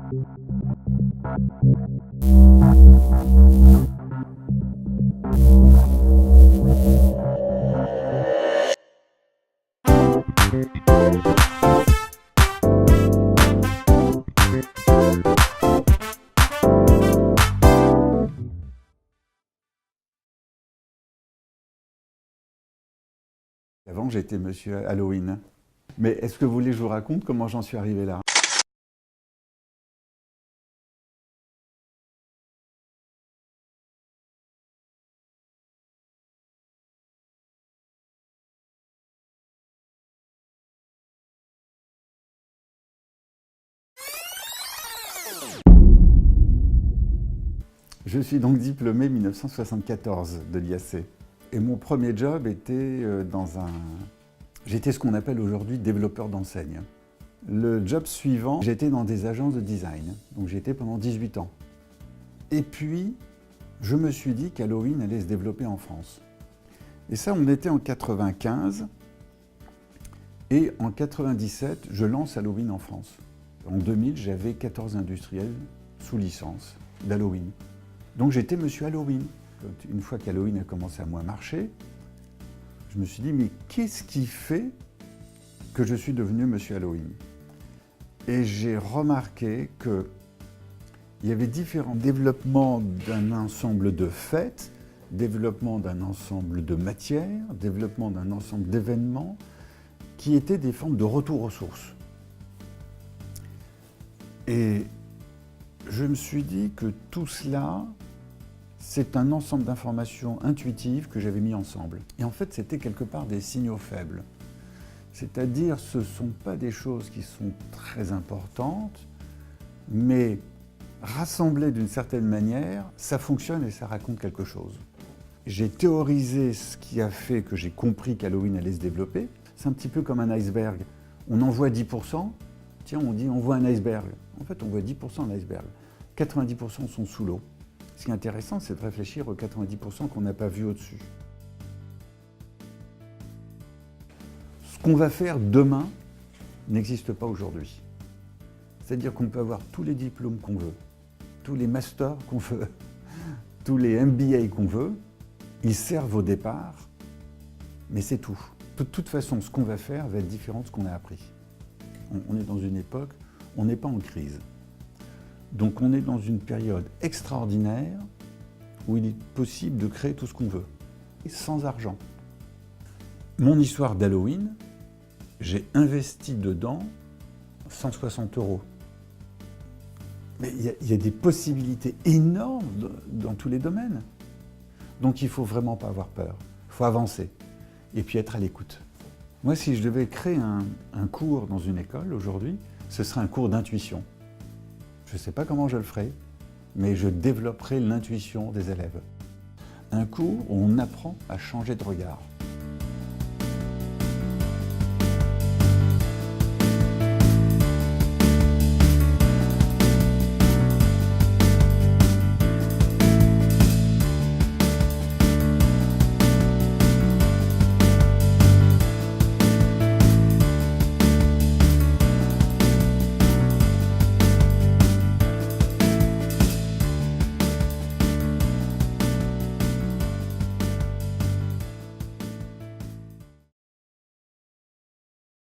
Avant, j'étais Monsieur Halloween. Mais est-ce que vous voulez que je vous raconte comment j'en suis arrivé là? Je suis donc diplômé 1974 de l'IAC. Et mon premier job était J'étais ce qu'on appelle aujourd'hui développeur d'enseigne. Le job suivant, j'étais dans des agences de design. Donc j'étais pendant 18 ans. Et puis, je me suis dit qu'Halloween allait se développer en France. Et ça, on était en 95. Et en 97, je lance Halloween en France. En 2000, j'avais 14 industriels sous licence d'Halloween. Donc j'étais Monsieur Halloween. Une fois qu'Halloween a commencé à moins marcher, je me suis dit, mais qu'est-ce qui fait que je suis devenu Monsieur Halloween? Et j'ai remarqué qu'il y avait différents développements d'un ensemble de fêtes, développement d'un ensemble de matières, développement d'un ensemble d'événements qui étaient des formes de retour aux sources. Et je me suis dit que tout cela, c'est un ensemble d'informations intuitives que j'avais mis ensemble. Et en fait, c'était quelque part des signaux faibles. C'est-à-dire, ce ne sont pas des choses qui sont très importantes, mais rassemblées d'une certaine manière, ça fonctionne et ça raconte quelque chose. J'ai théorisé ce qui a fait que j'ai compris qu'Halloween allait se développer. C'est un petit peu comme un iceberg. On en voit 10%, tiens, on dit on voit un iceberg. En fait, on voit 10% d'un iceberg. 90% sont sous l'eau. Ce qui est intéressant, c'est de réfléchir aux 90% qu'on n'a pas vu au-dessus. Ce qu'on va faire demain n'existe pas aujourd'hui. C'est-à-dire qu'on peut avoir tous les diplômes qu'on veut, tous les masters qu'on veut, tous les MBA qu'on veut, ils servent au départ, mais c'est tout. De toute façon, ce qu'on va faire va être différent de ce qu'on a appris. On est dans une époque, on n'est pas en crise. Donc on est dans une période extraordinaire où il est possible de créer tout ce qu'on veut, sans argent. Mon histoire d'Halloween, j'ai investi dedans 160 €. Mais il y a des possibilités énormes dans tous les domaines. Donc il ne faut vraiment pas avoir peur, il faut avancer et puis être à l'écoute. Moi, si je devais créer un cours dans une école aujourd'hui, ce serait un cours d'intuition. Je ne sais pas comment je le ferai, mais je développerai l'intuition des élèves. Un cours où on apprend à changer de regard.